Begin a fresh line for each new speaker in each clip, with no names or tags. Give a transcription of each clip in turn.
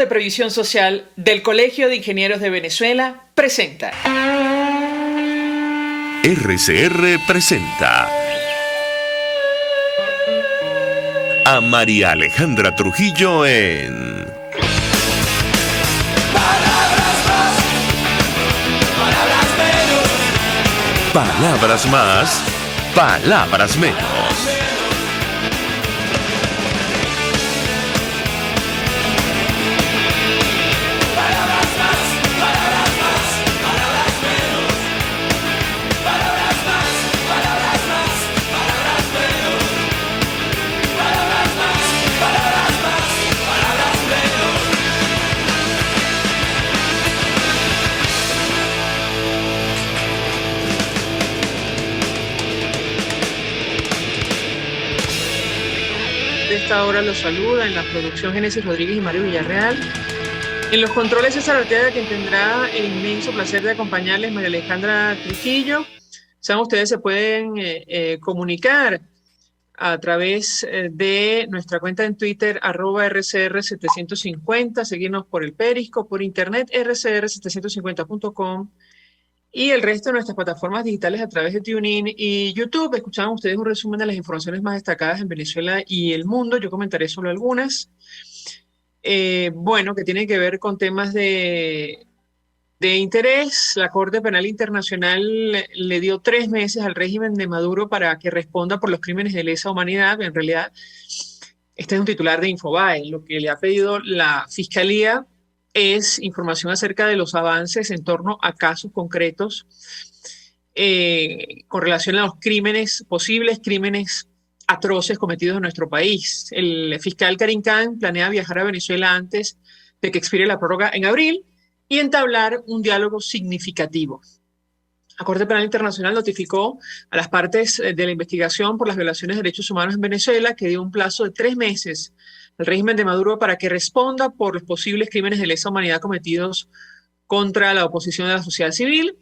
de Previsión Social del Colegio de Ingenieros de Venezuela presenta.
RCR presenta a María Alejandra Trujillo en
Palabras más, palabras menos.
Palabras más, palabras menos.
Ahora los saluda en la producción Génesis Rodríguez y Mario Villarreal. En los controles César Arteaga, quien tendrá el inmenso placer de acompañarles, María Alejandra Trujillo. Saben, ustedes se pueden comunicar a través de nuestra cuenta en Twitter, @RCR750, seguirnos por el Periscope, por internet, rcr750.com, y el resto de nuestras plataformas digitales a través de TuneIn y YouTube. Escuchaban ustedes un resumen de las informaciones más destacadas en Venezuela y el mundo. Yo comentaré solo algunas. Que tienen que ver con temas de interés. La Corte Penal Internacional le dio 3 meses al régimen de Maduro para que responda por los crímenes de lesa humanidad. En realidad, este es un titular de Infobae. Lo que le ha pedido la Fiscalía es información acerca de los avances en torno a casos concretos con relación a los posibles crímenes atroces cometidos en nuestro país. El fiscal Karim Khan planea viajar a Venezuela antes de que expire la prórroga en abril y entablar un diálogo significativo. La Corte Penal Internacional notificó a las partes de la investigación por las violaciones de derechos humanos en Venezuela que dio un plazo de 3 meses al régimen de Maduro para que responda por los posibles crímenes de lesa humanidad cometidos contra la oposición de la sociedad civil.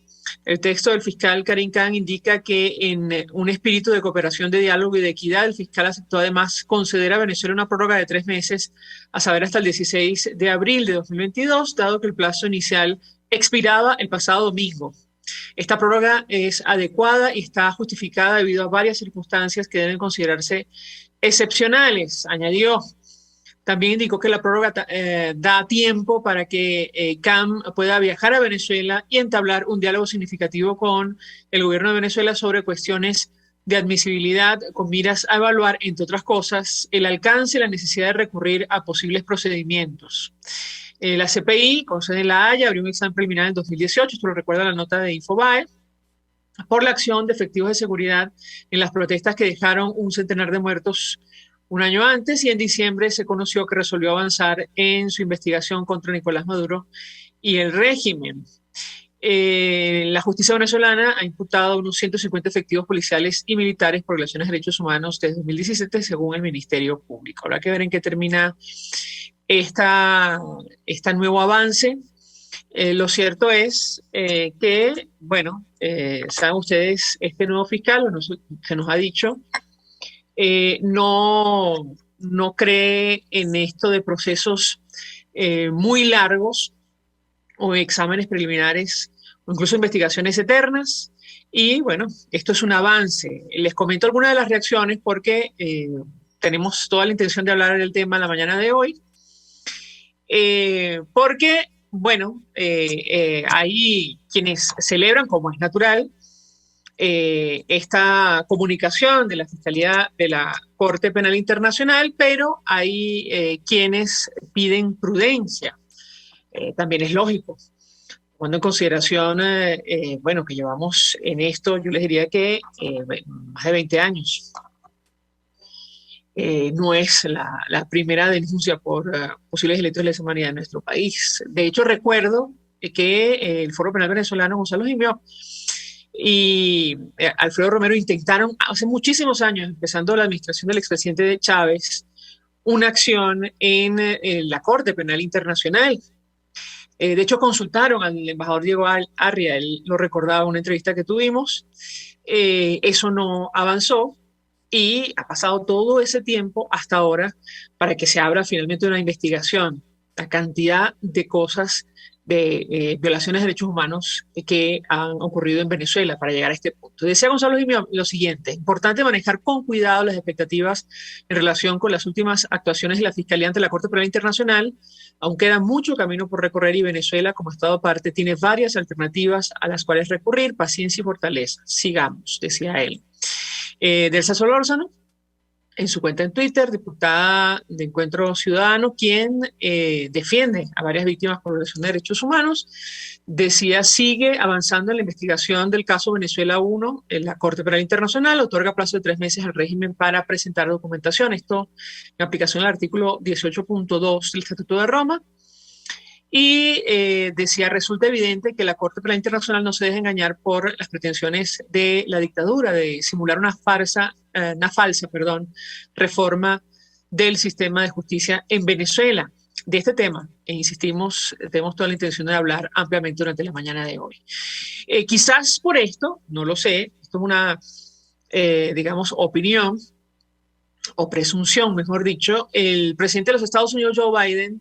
El texto del fiscal Karim Khan indica que en un espíritu de cooperación, de diálogo y de equidad, el fiscal aceptó además conceder a Venezuela una prórroga de 3 meses, a saber, hasta el 16 de abril de 2022, dado que el plazo inicial expiraba el pasado domingo. Esta prórroga es adecuada y está justificada debido a varias circunstancias que deben considerarse excepcionales, añadió. También indicó que la prórroga da tiempo para que Khan pueda viajar a Venezuela y entablar un diálogo significativo con el gobierno de Venezuela sobre cuestiones de admisibilidad, con miras a evaluar, entre otras cosas, el alcance y la necesidad de recurrir a posibles procedimientos. La CPI, con sede en La Haya, abrió un examen preliminar en 2018, esto lo recuerda la nota de Infobae, por la acción de efectivos de seguridad en las protestas que dejaron un centenar de muertos un año antes, y en diciembre se conoció que resolvió avanzar en su investigación contra Nicolás Maduro y el régimen. La justicia venezolana ha imputado a unos 150 efectivos policiales y militares por violaciones de derechos humanos desde 2017, según el Ministerio Público. Habrá que ver en qué termina este nuevo avance. Lo cierto es que, saben ustedes, este nuevo fiscal que nos ha dicho no cree en esto de procesos muy largos o exámenes preliminares o incluso investigaciones eternas. Y bueno, esto es un avance. Les comento algunas de las reacciones porque tenemos toda la intención de hablar del tema la mañana de hoy. Hay quienes celebran, como es natural, esta comunicación de la Fiscalía de la Corte Penal Internacional, pero hay quienes piden prudencia. También es lógico. Tomando en consideración, que llevamos en esto, yo les diría que más de 20 años. No es la primera denuncia por posibles delitos de lesa humanidad en nuestro país. De hecho, recuerdo que el Foro Penal Venezolano, Gonzalo Jimio y Alfredo Romero intentaron hace muchísimos años, empezando la administración del expresidente Chávez, una acción en la Corte Penal Internacional. De hecho, consultaron al embajador Diego Arria, él lo recordaba en una entrevista que tuvimos. Eso no avanzó y ha pasado todo ese tiempo hasta ahora para que se abra finalmente una investigación. la cantidad de cosas, de violaciones de derechos humanos que han ocurrido en Venezuela para llegar a este punto. Decía Gonzalo Jimio lo siguiente: importante manejar con cuidado las expectativas en relación con las últimas actuaciones de la Fiscalía ante la Corte Penal Internacional. Aún queda mucho camino por recorrer y Venezuela, como Estado parte, tiene varias alternativas a las cuales recurrir. Paciencia y fortaleza. Sigamos, decía él. Delsa Solórzano, en su cuenta en Twitter, diputada de Encuentro Ciudadano, quien defiende a varias víctimas por violación de derechos humanos, decía: sigue avanzando en la investigación del caso Venezuela 1 en la Corte Penal Internacional, otorga plazo de 3 meses al régimen para presentar documentación. Esto en aplicación al artículo 18.2 del Estatuto de Roma. Y decía: resulta evidente que la Corte Penal Internacional no se deja engañar por las pretensiones de la dictadura de simular una falsa reforma del sistema de justicia en Venezuela. De este tema, e insistimos, tenemos toda la intención de hablar ampliamente durante la mañana de hoy. Quizás por esto, no lo sé, esto es una, digamos, opinión o presunción, mejor dicho, el presidente de los Estados Unidos, Joe Biden,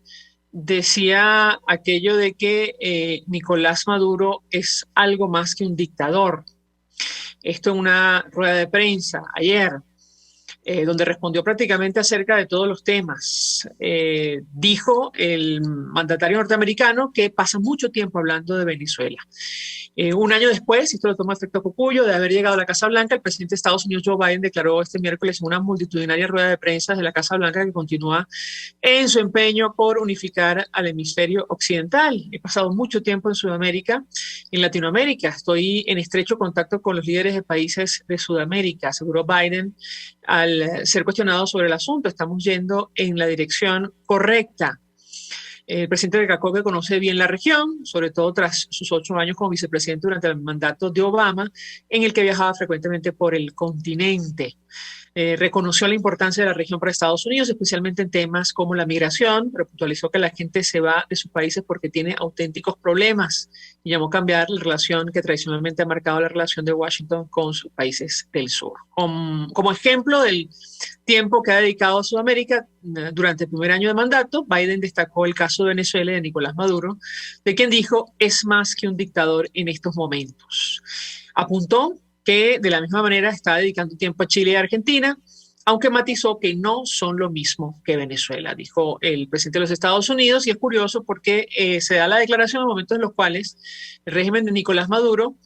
decía aquello de que Nicolás Maduro es algo más que un dictador. Esto en una rueda de prensa ayer, donde respondió prácticamente acerca de todos los temas. Dijo el mandatario norteamericano que pasa mucho tiempo hablando de Venezuela. Un año después, esto lo toma efecto Cocuyo, de haber llegado a la Casa Blanca, el presidente de Estados Unidos, Joe Biden, declaró este miércoles en una multitudinaria rueda de prensa de la Casa Blanca que continúa en su empeño por unificar al hemisferio occidental. He pasado mucho tiempo en Sudamérica, en Latinoamérica. Estoy en estrecho contacto con los líderes de países de Sudamérica, aseguró Biden al ser cuestionado sobre el asunto. Estamos yendo en la dirección correcta. El presidente recalcó que conoce bien la región, sobre todo tras sus 8 años como vicepresidente durante el mandato de Obama, en el que viajaba frecuentemente por el continente. Reconoció la importancia de la región para Estados Unidos, especialmente en temas como la migración, pero puntualizó que la gente se va de sus países porque tiene auténticos problemas y llamó a cambiar la relación que tradicionalmente ha marcado la relación de Washington con sus países del sur. Como ejemplo del tiempo que ha dedicado a Sudamérica durante el primer año de mandato, Biden destacó el caso de Venezuela y de Nicolás Maduro, de quien dijo es más que un dictador en estos momentos. Apuntó que de la misma manera está dedicando tiempo a Chile y a Argentina, aunque matizó que no son lo mismo que Venezuela, dijo el presidente de los Estados Unidos. Y es curioso porque se da la declaración en momentos en los cuales el régimen de Nicolás Maduro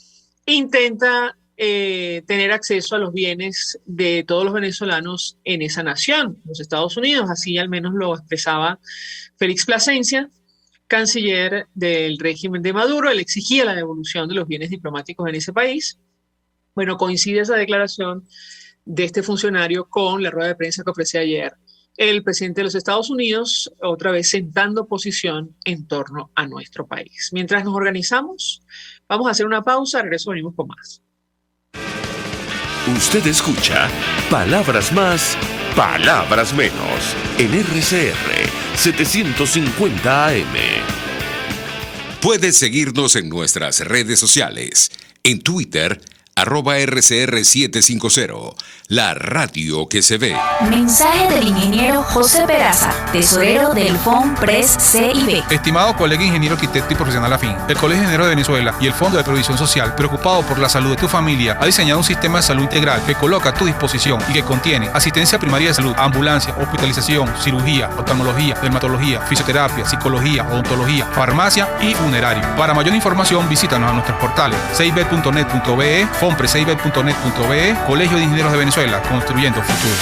intenta tener acceso a los bienes de todos los venezolanos en esa nación, los Estados Unidos. Así al menos lo expresaba Félix Plasencia, canciller del régimen de Maduro. Él exigía la devolución de los bienes diplomáticos en ese país. Bueno, coincide esa declaración de este funcionario con la rueda de prensa que ofreció ayer el presidente de los Estados Unidos, otra vez sentando posición en torno a nuestro país. Mientras nos organizamos, vamos a hacer una pausa, regreso, venimos con más.
Usted escucha Palabras Más, Palabras Menos en RCR 750 AM.
Puedes seguirnos en nuestras redes sociales. En Twitter, @RCR750, la radio que se ve.
Mensaje del ingeniero José Peraza, tesorero del FONPRES CIB.
Estimado colega ingeniero arquitecto y profesional afín, el Colegio de Ingenieros de Venezuela y el Fondo de Previsión Social, preocupado por la salud de tu familia, ha diseñado un sistema de salud integral que coloca a tu disposición y que contiene asistencia primaria de salud, ambulancia, hospitalización, cirugía, oftalmología, dermatología, fisioterapia, psicología, odontología, farmacia y funerario. Para mayor información, visítanos a nuestros portales cib.net.be, fonprescib.net.be, Colegio de Ingenieros de Venezuela, construyendo futuro.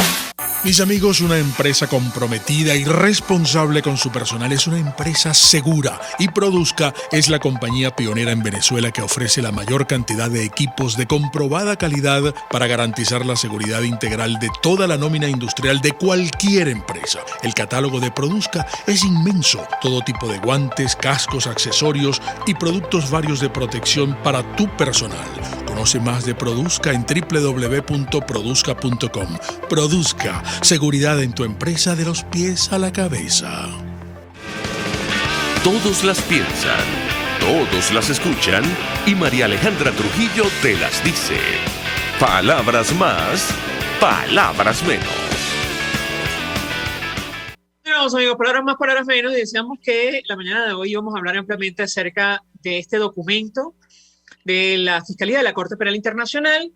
Mis amigos, una empresa comprometida y responsable con su personal es una empresa segura, y Produzca es la compañía pionera en Venezuela que ofrece la mayor cantidad de equipos de comprobada calidad para garantizar la seguridad integral de toda la nómina industrial de cualquier empresa. El catálogo de Produzca es inmenso, todo tipo de guantes, cascos, accesorios y productos varios de protección para tu personal. Conoce más de Produzca en www.produzca.com. Produzca, seguridad en tu empresa de los pies a la cabeza.
Todos las piensan, todos las escuchan y María Alejandra Trujillo te las dice. Palabras más, palabras menos.
Bueno, amigos, palabras más, palabras menos. Y decíamos que la mañana de hoy íbamos a hablar ampliamente acerca de este documento de la Fiscalía de la Corte Penal Internacional,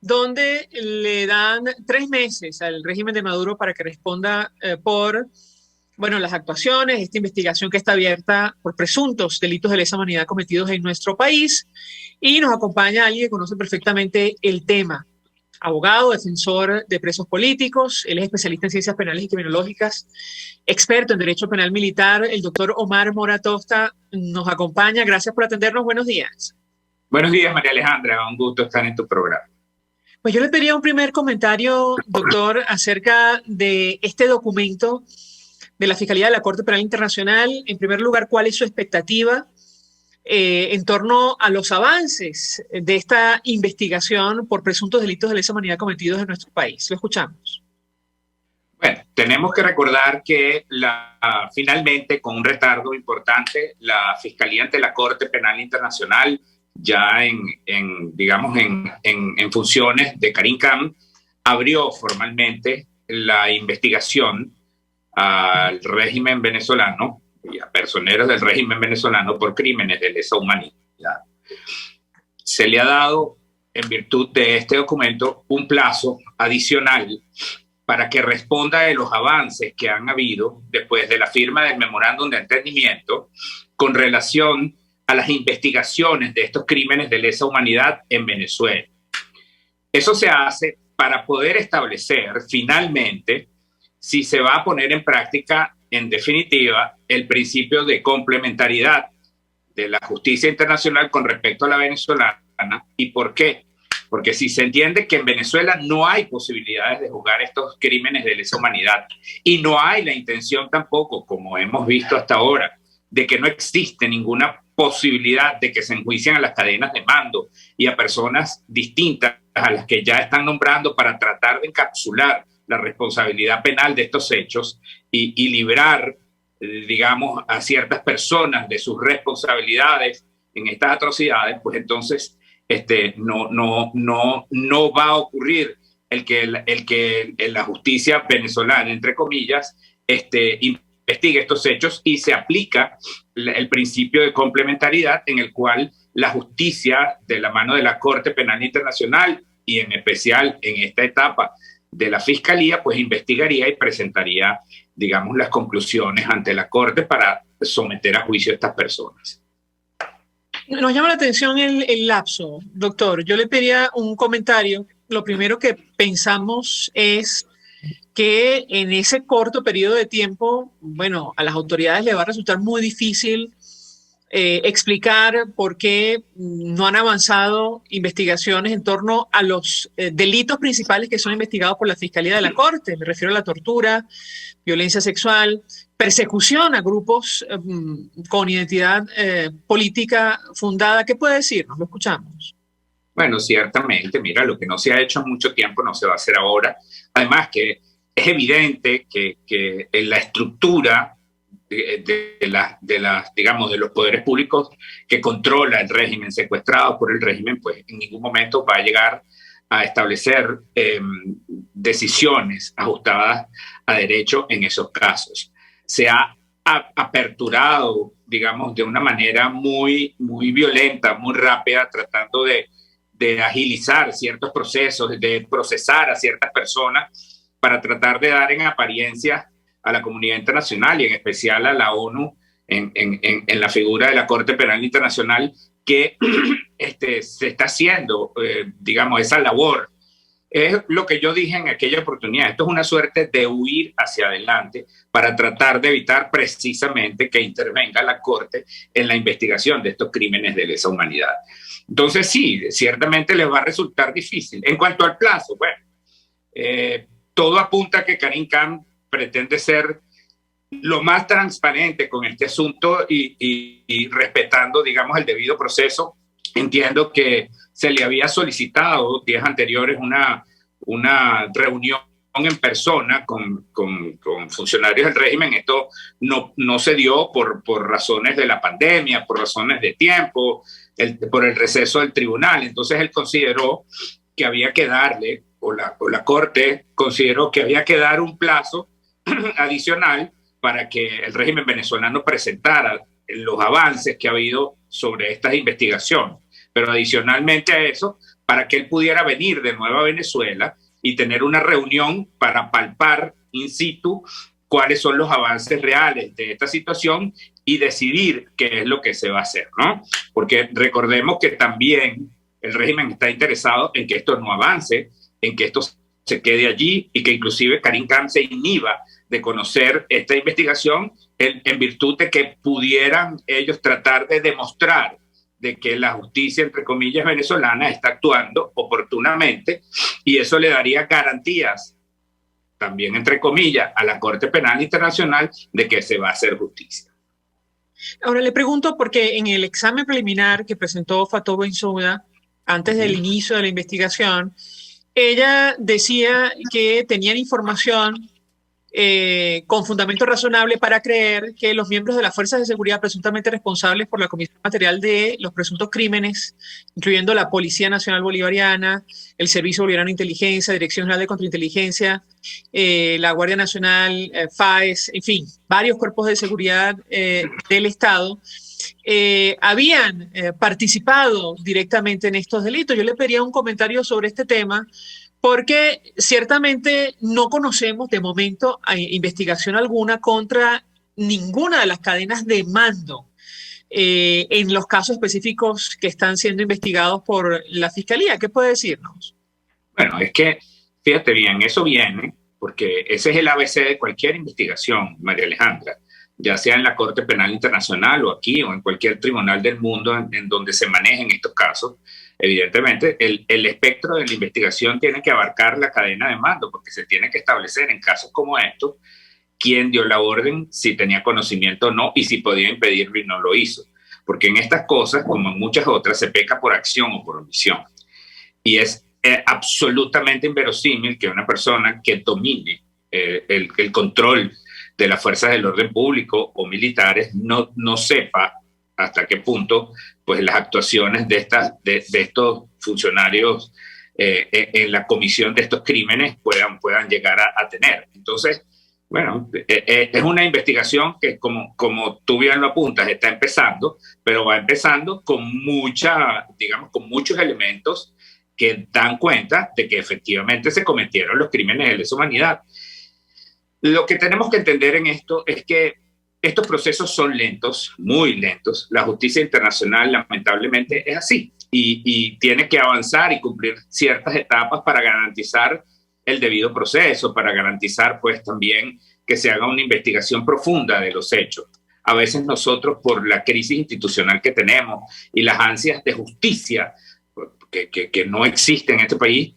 donde le dan 3 meses al régimen de Maduro para que responda por las actuaciones, esta investigación que está abierta por presuntos delitos de lesa humanidad cometidos en nuestro país. Y nos acompaña alguien que conoce perfectamente el tema. Abogado, defensor de presos políticos, él es especialista en ciencias penales y criminológicas, experto en derecho penal militar, el doctor Omar Mora Tosta nos acompaña. Gracias por atendernos, buenos días.
Buenos días, María Alejandra, un gusto estar en tu programa.
Pues yo le pediría un primer comentario, doctor, acerca de este documento de la Fiscalía de la Corte Penal Internacional. En primer lugar, ¿cuál es su expectativa en torno a los avances de esta investigación por presuntos delitos de lesa humanidad cometidos en nuestro país? Lo escuchamos.
Bueno, tenemos que recordar que finalmente, con un retardo importante, la Fiscalía ante la Corte Penal Internacional, ya en funciones de Karim Khan, abrió formalmente la investigación al régimen venezolano y a personeros del régimen venezolano por crímenes de lesa humanidad. Se le ha dado, en virtud de este documento, un plazo adicional para que responda de los avances que han habido después de la firma del memorándum de entendimiento con relación a las investigaciones de estos crímenes de lesa humanidad en Venezuela. Eso se hace para poder establecer finalmente si se va a poner en práctica, en definitiva, el principio de complementariedad de la justicia internacional con respecto a la venezolana. ¿Y por qué? Porque si se entiende que en Venezuela no hay posibilidades de juzgar estos crímenes de lesa humanidad y no hay la intención tampoco, como hemos visto hasta ahora, de que no existe ninguna posibilidad de que se enjuicien a las cadenas de mando y a personas distintas a las que ya están nombrando para tratar de encapsular la responsabilidad penal de estos hechos y librar, digamos, a ciertas personas de sus responsabilidades en estas atrocidades, pues entonces no va a ocurrir el que la justicia venezolana, entre comillas, investigue estos hechos y se aplica el principio de complementariedad en el cual la justicia de la mano de la Corte Penal Internacional y en especial en esta etapa de la Fiscalía, pues investigaría y presentaría, digamos, las conclusiones ante la Corte para someter a juicio a estas personas.
Nos llama la atención el lapso, doctor. Yo le pediría un comentario. Lo primero que pensamos es que en ese corto periodo de tiempo, a las autoridades les va a resultar muy difícil explicar por qué no han avanzado investigaciones en torno a los delitos principales que son investigados por la Fiscalía de la Corte. Me refiero a la tortura, violencia sexual, persecución a grupos con identidad política fundada. ¿Qué puede decirnos? Lo escuchamos.
Bueno, ciertamente, mira, lo que no se ha hecho en mucho tiempo no se va a hacer ahora. Además que es evidente que en la estructura de los poderes públicos que controla el régimen, secuestrado por el régimen, pues en ningún momento va a llegar a establecer decisiones ajustadas a derecho en esos casos. Se ha aperturado, digamos, de una manera muy, muy violenta, muy rápida, tratando de agilizar ciertos procesos, de procesar a ciertas personas para tratar de dar en apariencia a la comunidad internacional y en especial a la ONU en la figura de la Corte Penal Internacional que se está haciendo, digamos, esa labor. Es lo que yo dije en aquella oportunidad. Esto es una suerte de huir hacia adelante para tratar de evitar precisamente que intervenga la Corte en la investigación de estos crímenes de lesa humanidad. Entonces, sí, ciertamente les va a resultar difícil. En cuanto al plazo, bueno, todo apunta a que Karim Khan pretende ser lo más transparente con este asunto y respetando, digamos, el debido proceso. Entiendo que se le había solicitado días anteriores una reunión en persona con funcionarios del régimen. Esto no se dio por razones de la pandemia, por razones de tiempo, por el receso del tribunal. Entonces él consideró que había que darle, o la Corte consideró que había que dar un plazo adicional para que el régimen venezolano presentara los avances que ha habido sobre estas investigaciones. Pero adicionalmente a eso, para que él pudiera venir de nuevo a Venezuela y tener una reunión para palpar in situ cuáles son los avances reales de esta situación y decidir qué es lo que se va a hacer, ¿no? Porque recordemos que también el régimen está interesado en que esto no avance, en que esto se quede allí y que inclusive Karim Khan se inhiba de conocer esta investigación en virtud de que pudieran ellos tratar de demostrar de que la justicia, entre comillas, venezolana está actuando oportunamente, y eso le daría garantías, también entre comillas, a la Corte Penal Internacional de que se va a hacer justicia.
Ahora le pregunto, porque en el examen preliminar que presentó Fatou Bensouda antes del inicio de la investigación, ella decía que tenían información con fundamento razonable para creer que los miembros de las fuerzas de seguridad presuntamente responsables por la comisión material de los presuntos crímenes, incluyendo la Policía Nacional Bolivariana, el Servicio Bolivariano de Inteligencia, Dirección General de Contrainteligencia, la Guardia Nacional, FAES, en fin, varios cuerpos de seguridad del Estado, habían participado directamente en estos delitos. Yo le pediría un comentario sobre este tema, porque ciertamente no conocemos de momento investigación alguna contra ninguna de las cadenas de mando en los casos específicos que están siendo investigados por la Fiscalía. ¿Qué puede decirnos?
Bueno, es que, fíjate bien, eso viene porque ese es el ABC de cualquier investigación, María Alejandra, ya sea en la Corte Penal Internacional o aquí o en cualquier tribunal del mundo en donde se manejen estos casos. Evidentemente, el espectro de la investigación tiene que abarcar la cadena de mando, porque se tiene que establecer en casos como estos quién dio la orden, si tenía conocimiento o no, y si podía impedirlo y no lo hizo. Porque en estas cosas, como en muchas otras, se peca por acción o por omisión. Y es absolutamente inverosímil que una persona que domine el control de las fuerzas del orden público o militares no sepa hasta qué punto pues las actuaciones de estos funcionarios en la comisión de estos crímenes puedan llegar a tener. Entonces, bueno, es una investigación que, como tú bien lo apuntas, está empezando, pero va empezando con muchos elementos que dan cuenta de que efectivamente se cometieron los crímenes de lesa humanidad. Lo que tenemos que entender en esto es que estos procesos son lentos, muy lentos. La justicia internacional, lamentablemente, es así y tiene que avanzar y cumplir ciertas etapas para garantizar el debido proceso, para garantizar, pues, también que se haga una investigación profunda de los hechos. A veces nosotros, por la crisis institucional que tenemos y las ansias de justicia que no existen en este país,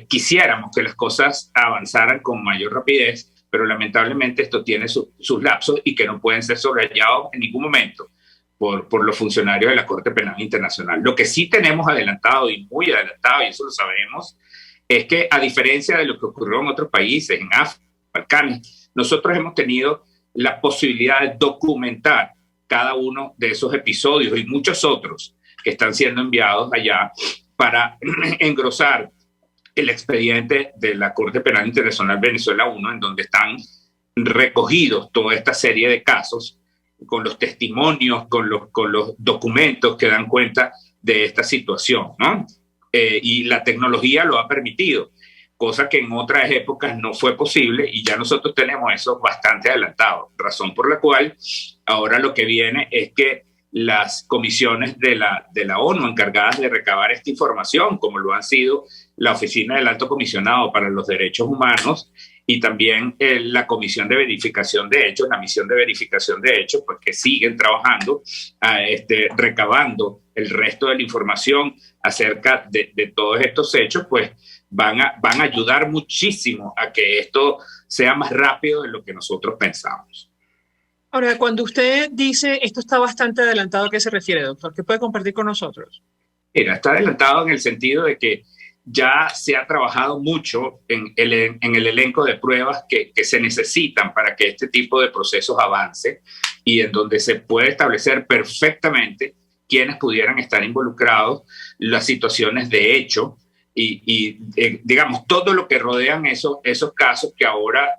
quisiéramos que las cosas avanzaran con mayor rapidez, pero lamentablemente esto tiene sus lapsos y que no pueden ser sobrayados en ningún momento por los funcionarios de la Corte Penal Internacional. Lo que sí tenemos adelantado y muy adelantado, y eso lo sabemos, es que a diferencia de lo que ocurrió en otros países, en África, Balcanes, nosotros hemos tenido la posibilidad de documentar cada uno de esos episodios y muchos otros que están siendo enviados allá para engrosar el expediente de la Corte Penal Internacional Venezuela 1, en donde están recogidos toda esta serie de casos, con los testimonios, con los documentos que dan cuenta de esta situación, ¿no? Y la tecnología lo ha permitido, cosa que en otras épocas no fue posible, y ya nosotros tenemos eso bastante adelantado, razón por la cual ahora lo que viene es que las comisiones de la ONU encargadas de recabar esta información, como lo han sido la Oficina del Alto Comisionado para los Derechos Humanos y también la Comisión de Verificación de Hechos, la Misión de Verificación de Hechos, pues que siguen trabajando, recabando el resto de la información acerca de todos estos hechos, pues van a ayudar muchísimo a que esto sea más rápido de lo que nosotros pensamos.
Ahora, cuando usted dice esto está bastante adelantado, ¿a qué se refiere, doctor? ¿Qué puede compartir con nosotros?
Mira, está adelantado en el sentido de que ya se ha trabajado mucho en el elenco de pruebas que se necesitan para que este tipo de procesos avance y en donde se puede establecer perfectamente quiénes pudieran estar involucrados, las situaciones de hecho, digamos, todo lo que rodean esos casos que ahora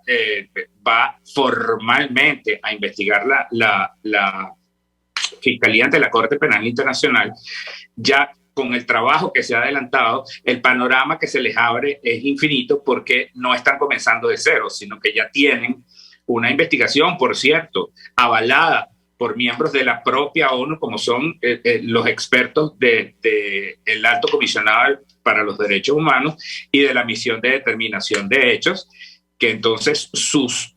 va formalmente a investigar la Fiscalía ante la Corte Penal Internacional. Ya con el trabajo que se ha adelantado, el panorama que se les abre es infinito, porque no están comenzando de cero, sino que ya tienen una investigación, por cierto, avalada por miembros de la propia ONU, como son los expertos del Alto Comisionado para los Derechos Humanos y de la Misión de Determinación de Hechos, que entonces sus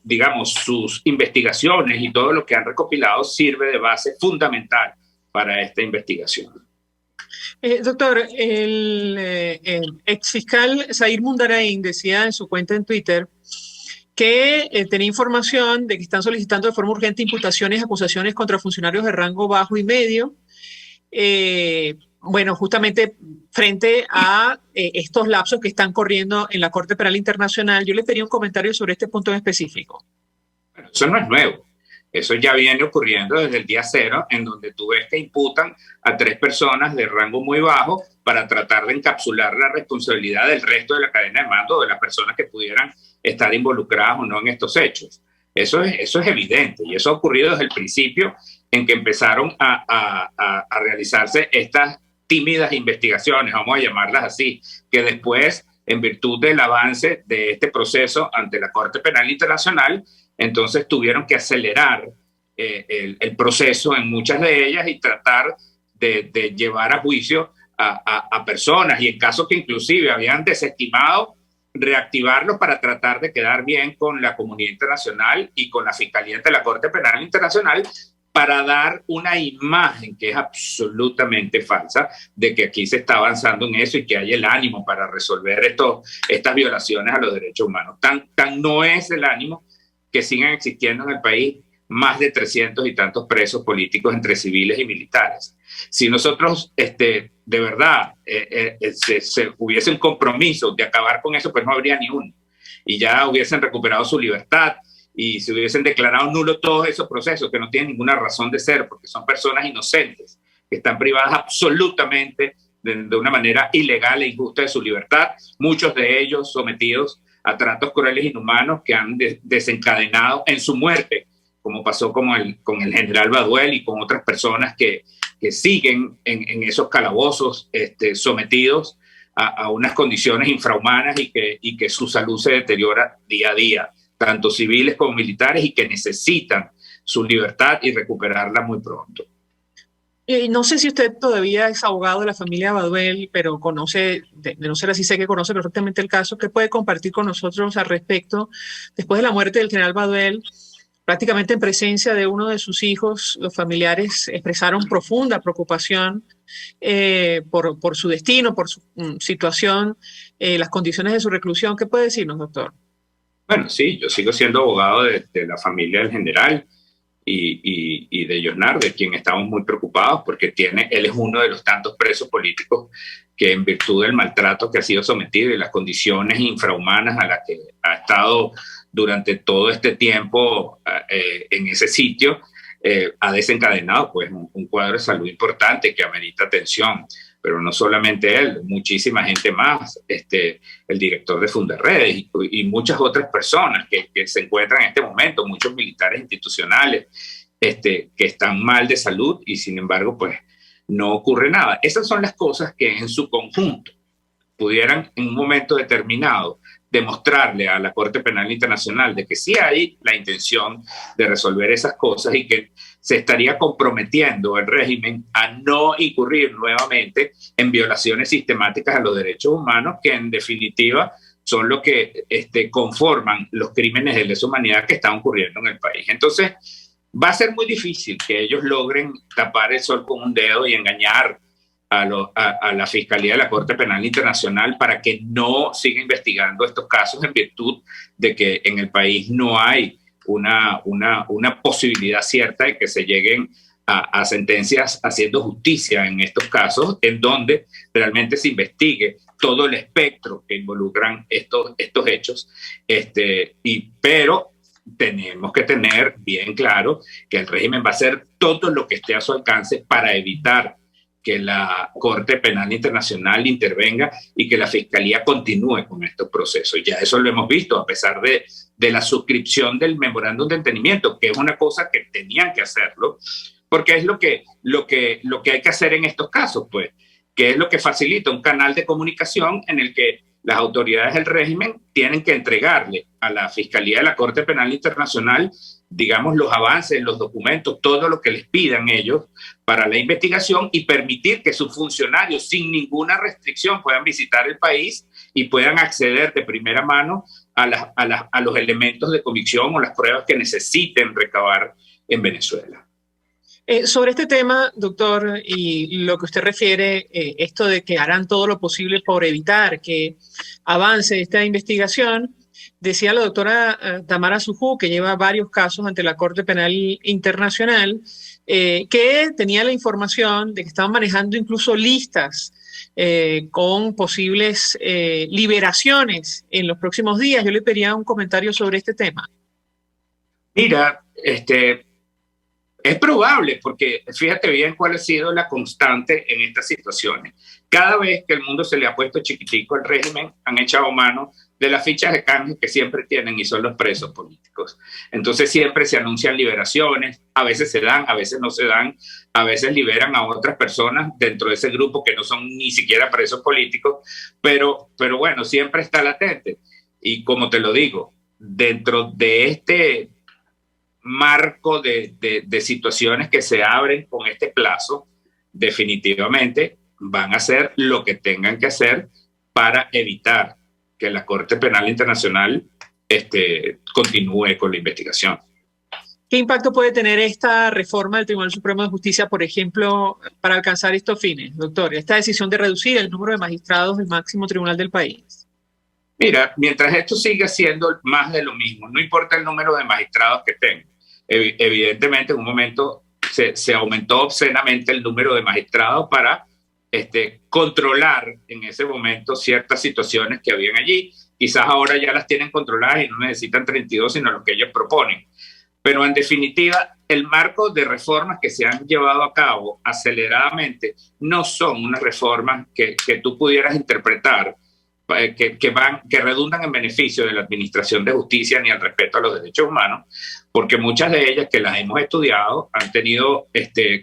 investigaciones y todo lo que han recopilado sirve de base fundamental para esta investigación.
Doctor, el exfiscal Zair Mundarain decía en su cuenta en Twitter que tenía información de que están solicitando de forma urgente imputaciones y acusaciones contra funcionarios de rango bajo y medio, bueno, justamente frente a estos lapsos que están corriendo en la Corte Penal Internacional. Yo le pedí un comentario sobre este punto en específico.
Bueno, eso no es nuevo. Eso ya viene ocurriendo desde el día cero, en donde tú ves que imputan a 3 personas de rango muy bajo para tratar de encapsular la responsabilidad del resto de la cadena de mando de las personas que pudieran estar involucradas o no en estos hechos. Eso es evidente, y eso ha ocurrido desde el principio en que empezaron a realizarse estas tímidas investigaciones, vamos a llamarlas así, que después, en virtud del avance de este proceso ante la Corte Penal Internacional, entonces tuvieron que acelerar el proceso en muchas de ellas y tratar de llevar a juicio a personas, y en casos que inclusive habían desestimado, reactivarlos para tratar de quedar bien con la comunidad internacional y con la Fiscalía ante la Corte Penal Internacional, para dar una imagen que es absolutamente falsa de que aquí se está avanzando en eso y que hay el ánimo para resolver estas violaciones a los derechos humanos. Tan no es el ánimo que sigan existiendo en el país más de 300 y tantos presos políticos entre civiles y militares. Si nosotros de verdad se hubiese un compromiso de acabar con eso, pues no habría ni uno. Y ya hubiesen recuperado su libertad y se hubiesen declarado nulos todos esos procesos que no tienen ninguna razón de ser, porque son personas inocentes que están privadas absolutamente de una manera ilegal e injusta de su libertad, muchos de ellos sometidos a tratos crueles e inhumanos que han desencadenado en su muerte, como pasó con el general Baduel y con otras personas que siguen en esos calabozos sometidos a unas condiciones infrahumanas y que su salud se deteriora día a día, tanto civiles como militares, y que necesitan su libertad y recuperarla muy pronto.
No sé si usted todavía es abogado de la familia Baduel, pero conoce, de no ser así, sé que conoce perfectamente el caso. ¿Qué puede compartir con nosotros al respecto? Después de la muerte del general Baduel, prácticamente en presencia de uno de sus hijos, los familiares expresaron profunda preocupación por su destino, por su situación, las condiciones de su reclusión. ¿Qué puede decirnos, doctor?
Bueno, sí, yo sigo siendo abogado de la familia del general y de Yosnar, de quien estamos muy preocupados, porque él es uno de los tantos presos políticos que, en virtud del maltrato que ha sido sometido y las condiciones infrahumanas a las que ha estado durante todo este tiempo en ese sitio, ha desencadenado pues un cuadro de salud importante que amerita atención. Pero no solamente él, muchísima gente más, el director de Fundarredes y muchas otras personas que se encuentran en este momento, muchos militares institucionales que están mal de salud, y sin embargo pues no ocurre nada. Esas son las cosas que en su conjunto pudieran en un momento determinado demostrarle a la Corte Penal Internacional de que sí hay la intención de resolver esas cosas y que se estaría comprometiendo el régimen a no incurrir nuevamente en violaciones sistemáticas a los derechos humanos, que en definitiva son lo que conforman los crímenes de lesa humanidad que están ocurriendo en el país. Entonces, va a ser muy difícil que ellos logren tapar el sol con un dedo y engañar a la Fiscalía de la Corte Penal Internacional para que no siga investigando estos casos, en virtud de que en el país no hay una posibilidad cierta de que se lleguen a sentencias haciendo justicia en estos casos, en donde realmente se investigue todo el espectro que involucran estos hechos. Pero tenemos que tener bien claro que el régimen va a hacer todo lo que esté a su alcance para evitar que la Corte Penal Internacional intervenga y que la Fiscalía continúe con estos procesos. Ya eso lo hemos visto, a pesar de la suscripción del memorándum de entendimiento, que es una cosa que tenían que hacerlo, porque es lo que hay que hacer en estos casos, pues, que es lo que facilita un canal de comunicación en el que las autoridades del régimen tienen que entregarle a la Fiscalía de la Corte Penal Internacional, digamos, los avances, los documentos, todo lo que les pidan ellos para la investigación y permitir que sus funcionarios sin ninguna restricción puedan visitar el país y puedan acceder de primera mano a los elementos de convicción o las pruebas que necesiten recabar en Venezuela.
Sobre este tema, doctor, y lo que usted refiere, esto de que harán todo lo posible por evitar que avance esta investigación, decía la doctora Tamara Sujú, que lleva varios casos ante la Corte Penal Internacional, que tenía la información de que estaban manejando incluso listas con posibles liberaciones en los próximos días. Yo le pediría un comentario sobre este tema.
Mira, es probable, porque fíjate bien cuál ha sido la constante en estas situaciones. Cada vez que el mundo se le ha puesto chiquitico al régimen, han echado mano de las fichas de cambio que siempre tienen y son los presos políticos. Entonces siempre se anuncian liberaciones, a veces se dan, a veces no se dan, a veces liberan a otras personas dentro de ese grupo que no son ni siquiera presos políticos, pero bueno, siempre está latente. Y como te lo digo, dentro de este marco de situaciones que se abren con este plazo, definitivamente van a hacer lo que tengan que hacer para evitar que la Corte Penal Internacional continúe con la investigación.
¿Qué impacto puede tener esta reforma del Tribunal Supremo de Justicia, por ejemplo, para alcanzar estos fines, doctor? Esta decisión de reducir el número de magistrados del máximo tribunal del país.
Mira, mientras esto siga siendo más de lo mismo, no importa el número de magistrados que tenga. Evidentemente, en un momento se aumentó obscenamente el número de magistrados para controlar en ese momento ciertas situaciones que habían allí. Quizás ahora ya las tienen controladas y no necesitan 32, sino lo que ellos proponen. Pero en definitiva, el marco de reformas que se han llevado a cabo aceleradamente no son unas reformas que tú pudieras interpretar que redundan en beneficio de la administración de justicia ni al respeto a los derechos humanos, porque muchas de ellas que las hemos estudiado han tenido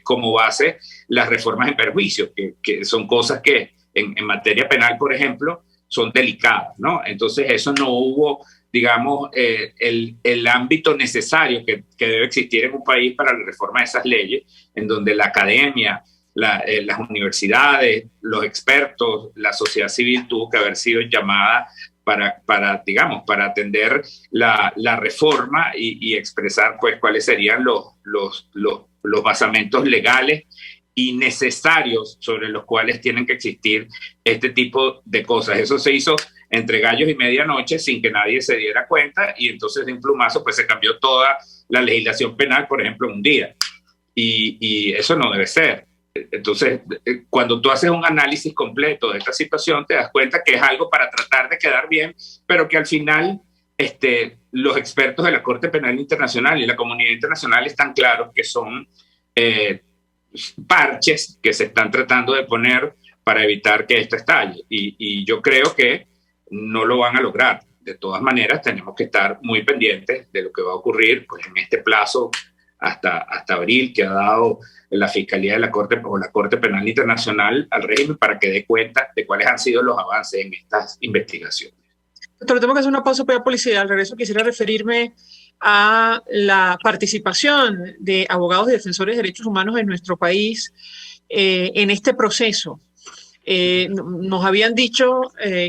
como base las reformas en perjuicio, que son cosas que en materia penal, por ejemplo, son delicadas, ¿no? Entonces eso no hubo, digamos, el ámbito necesario que debe existir en un país para la reforma de esas leyes, en donde la academia, las universidades, los expertos, la sociedad civil tuvo que haber sido llamada para atender la reforma y expresar pues cuáles serían los basamentos legales y necesarios sobre los cuales tienen que existir este tipo de cosas. Eso se hizo entre gallos y medianoche sin que nadie se diera cuenta, y entonces de un plumazo pues se cambió toda la legislación penal, por ejemplo, en un día. Y eso no debe ser. Entonces, cuando tú haces un análisis completo de esta situación, te das cuenta que es algo para tratar de quedar bien, pero que al final los expertos de la Corte Penal Internacional y la comunidad internacional están claros que son parches que se están tratando de poner para evitar que esto estalle. Y yo creo que no lo van a lograr. De todas maneras, tenemos que estar muy pendientes de lo que va a ocurrir pues, en este plazo hasta abril que ha dado la Fiscalía de la Corte o la Corte Penal Internacional al régimen para que dé cuenta de cuáles han sido los avances en estas investigaciones.
Doctor, tengo que hacer una pausa para publicidad. Al regreso quisiera referirme a la participación de abogados y defensores de derechos humanos en nuestro país en este proceso. Nos habían dicho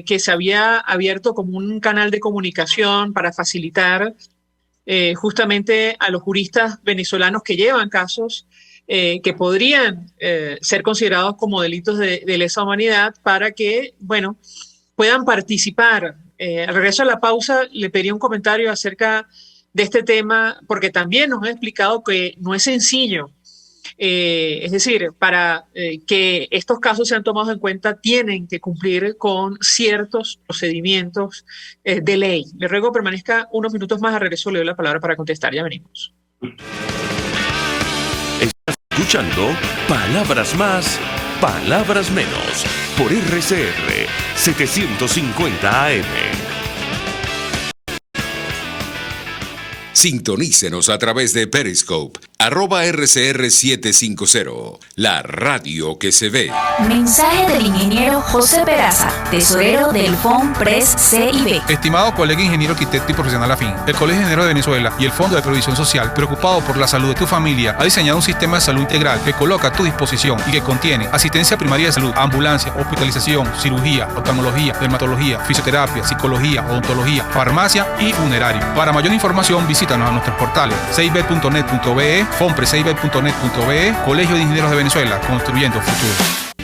que se había abierto como un canal de comunicación para facilitar justamente a los juristas venezolanos que llevan casos que podrían ser considerados como delitos de lesa humanidad para que, bueno, puedan participar. Al regreso a la pausa le pediría un comentario acerca de este tema, porque también nos ha explicado que no es sencillo. Es decir, para que estos casos sean tomados en cuenta, tienen que cumplir con ciertos procedimientos de ley. Le ruego permanezca unos minutos más. A regreso le doy la palabra para contestar. Ya venimos.
Estás escuchando Palabras Más Palabras Menos, por RCR 750 AM.
Sintonícenos a través de Periscope, @RCR750, la radio que se ve.
Mensaje del ingeniero José Peraza, tesorero del FONPRES CIB.
Estimado colega ingeniero arquitecto y profesional afín, el Colegio de Ingenieros de Venezuela y el Fondo de Previsión Social, preocupado por la salud de tu familia, ha diseñado un sistema de salud integral que coloca a tu disposición y que contiene asistencia primaria de salud, ambulancia, hospitalización, cirugía, oftalmología, dermatología, fisioterapia, psicología, odontología, farmacia y funerario. Para mayor información, visítanos a nuestros portales cib.net.be, fonprescib.net.be, Colegio de Ingenieros de Venezuela, construyendo futuro.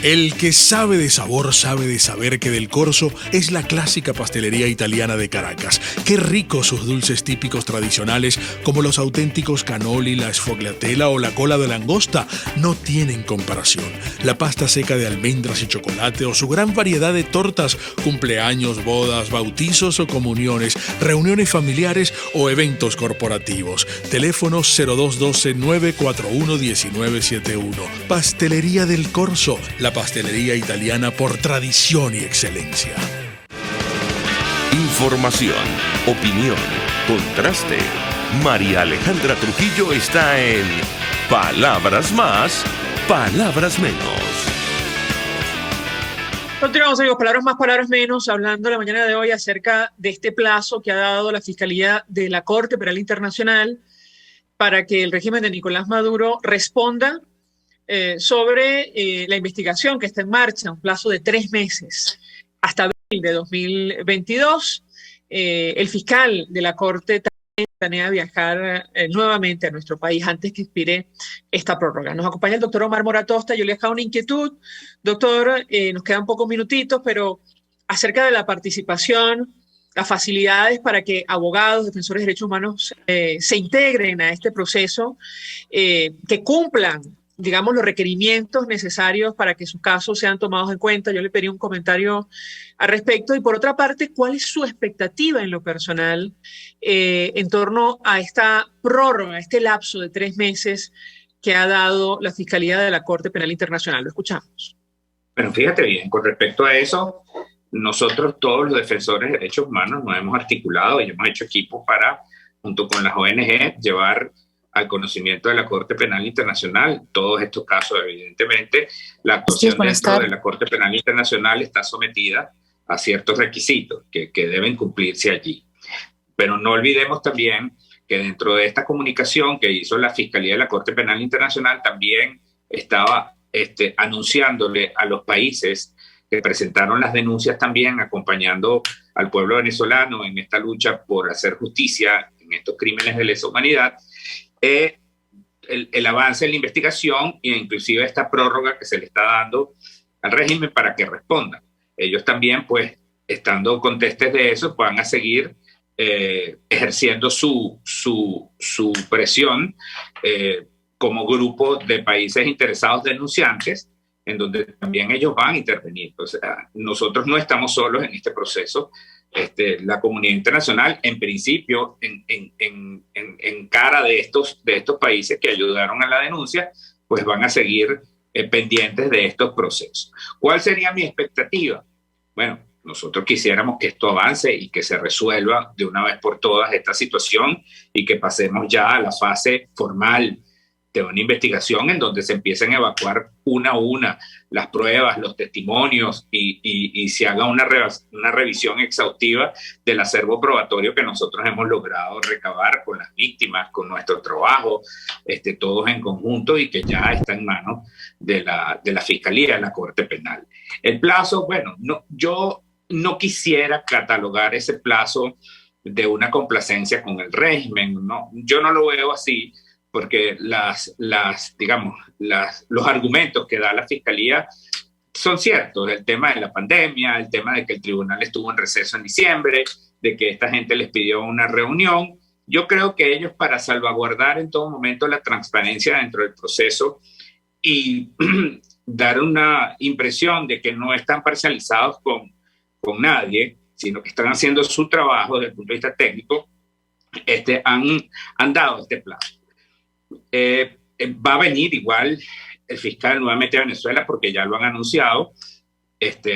El que sabe de sabor sabe de saber que Del Corso es la clásica pastelería italiana de Caracas. Qué ricos sus dulces típicos tradicionales como los auténticos cannoli, la sfogliatella o la cola de langosta no tienen comparación. La pasta seca de almendras y chocolate o su gran variedad de tortas, cumpleaños, bodas, bautizos o comuniones, reuniones familiares o eventos corporativos. Teléfono 0212-941-1971. Pastelería Del Corso, la pastelería italiana por tradición y excelencia.
Información, opinión, contraste. María Alejandra Trujillo está en Palabras Más, Palabras Menos.
Continuamos, amigos, palabras más, palabras menos, hablando la mañana de hoy acerca de este plazo que ha dado la Fiscalía de la Corte Penal Internacional para que el régimen de Nicolás Maduro responda sobre la investigación que está en marcha, un plazo de 3 meses, hasta abril de 2022. El fiscal de la Corte también planea viajar nuevamente a nuestro país antes que expire esta prórroga. Nos acompaña el doctor Omar Moratosta. Yo le he dejado una inquietud. Doctor, nos quedan pocos minutitos, pero acerca de la participación, las facilidades para que abogados, defensores de derechos humanos se integren a este proceso, que cumplan, digamos, los requerimientos necesarios para que sus casos sean tomados en cuenta. Yo le pedí un comentario al respecto. Y por otra parte, ¿cuál es su expectativa en lo personal en torno a esta prórroga, este lapso de 3 meses que ha dado la Fiscalía de la Corte Penal Internacional? Lo escuchamos.
Bueno, fíjate bien, con respecto a eso, nosotros todos los defensores de derechos humanos nos hemos articulado y hemos hecho equipos para, junto con las ONG, llevar al conocimiento de la Corte Penal Internacional todos estos casos. Evidentemente, la actuación dentro de la Corte Penal Internacional está sometida a ciertos requisitos que deben cumplirse allí. Pero no olvidemos también que dentro de esta comunicación que hizo la Fiscalía de la Corte Penal Internacional también estaba anunciándole a los países que presentaron las denuncias también, acompañando al pueblo venezolano en esta lucha por hacer justicia en estos crímenes de lesa humanidad, el avance en la investigación e inclusive esta prórroga que se le está dando al régimen para que respondan. Ellos también, pues, estando contestes de eso, van a seguir ejerciendo su presión como grupo de países interesados denunciantes, en donde también ellos van a intervenir. O sea, nosotros no estamos solos en este proceso. La comunidad internacional, en principio, en cara de estos países que ayudaron a la denuncia, pues van a seguir pendientes de estos procesos. ¿Cuál sería mi expectativa? Bueno, nosotros quisiéramos que esto avance y que se resuelva de una vez por todas esta situación y que pasemos ya a la fase formal de una investigación en donde se empiecen a evacuar una a una las pruebas, los testimonios y se haga una revisión exhaustiva del acervo probatorio que nosotros hemos logrado recabar con las víctimas, con nuestro trabajo, todos en conjunto, y que ya está en manos de la Fiscalía de la Corte Penal. El plazo, bueno, yo no quisiera catalogar ese plazo de una complacencia con el régimen, no, yo no lo veo así, porque los argumentos que da la Fiscalía son ciertos. El tema de la pandemia, el tema de que el tribunal estuvo en receso en diciembre, de que esta gente les pidió una reunión. Yo creo que ellos, para salvaguardar en todo momento la transparencia dentro del proceso y dar una impresión de que no están parcializados con nadie, sino que están haciendo su trabajo desde el punto de vista técnico, han dado este plazo. Va a venir igual el fiscal nuevamente a Venezuela, porque ya lo han anunciado,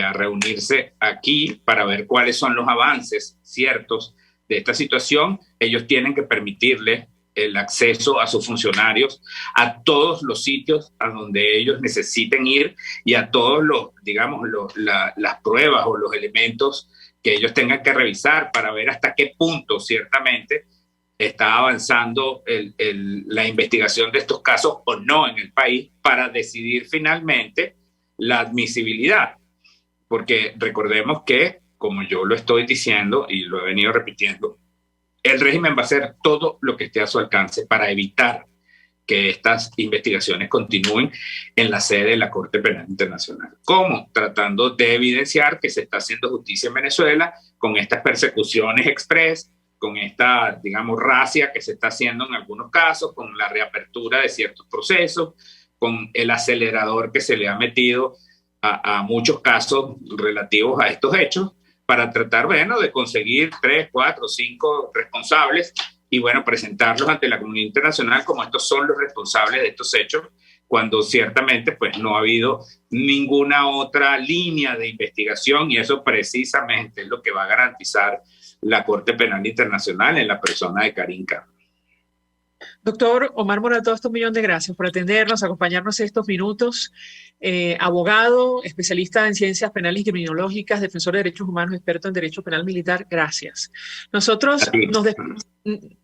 a reunirse aquí para ver cuáles son los avances ciertos de esta situación. Ellos tienen que permitirle el acceso a sus funcionarios a todos los sitios a donde ellos necesiten ir y a todos los, digamos, las pruebas o los elementos que ellos tengan que revisar para ver hasta qué punto ciertamente está avanzando la investigación de estos casos o no en el país, para decidir finalmente la admisibilidad. Porque recordemos que, como yo lo estoy diciendo y lo he venido repitiendo, el régimen va a hacer todo lo que esté a su alcance para evitar que estas investigaciones continúen en la sede de la Corte Penal Internacional. ¿Cómo? Tratando de evidenciar que se está haciendo justicia en Venezuela con estas persecuciones express, con esta, digamos, racia que se está haciendo en algunos casos, con la reapertura de ciertos procesos, con el acelerador que se le ha metido a muchos casos relativos a estos hechos, para tratar, bueno, de conseguir 3, 4, 5 responsables y, bueno, presentarlos ante la comunidad internacional como estos son los responsables de estos hechos, cuando ciertamente pues no ha habido ninguna otra línea de investigación, y eso precisamente es lo que va a garantizar la Corte Penal Internacional en la persona de Karim Khan.
Doctor Omar Morató, un millón de gracias por atendernos, acompañarnos estos minutos. Abogado, especialista en ciencias penales y criminológicas, defensor de derechos humanos, experto en derecho penal militar. Gracias. Nosotros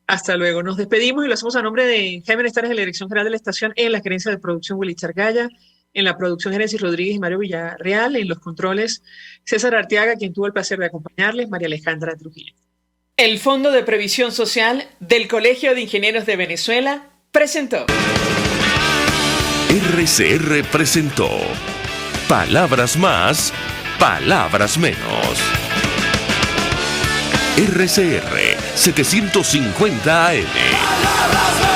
hasta luego. Nos despedimos y lo hacemos a nombre de Jaime Nestares, de la Dirección General de la Estación, en la gerencia de producción Willy Chargaya, en la producción Genesis Rodríguez y Mario Villarreal, en los controles César Arteaga, quien tuvo el placer de acompañarles, María Alejandra Trujillo. El Fondo de Previsión Social del Colegio de Ingenieros de Venezuela presentó.
RCR presentó Palabras Más, Palabras Menos. RCR 750 AM.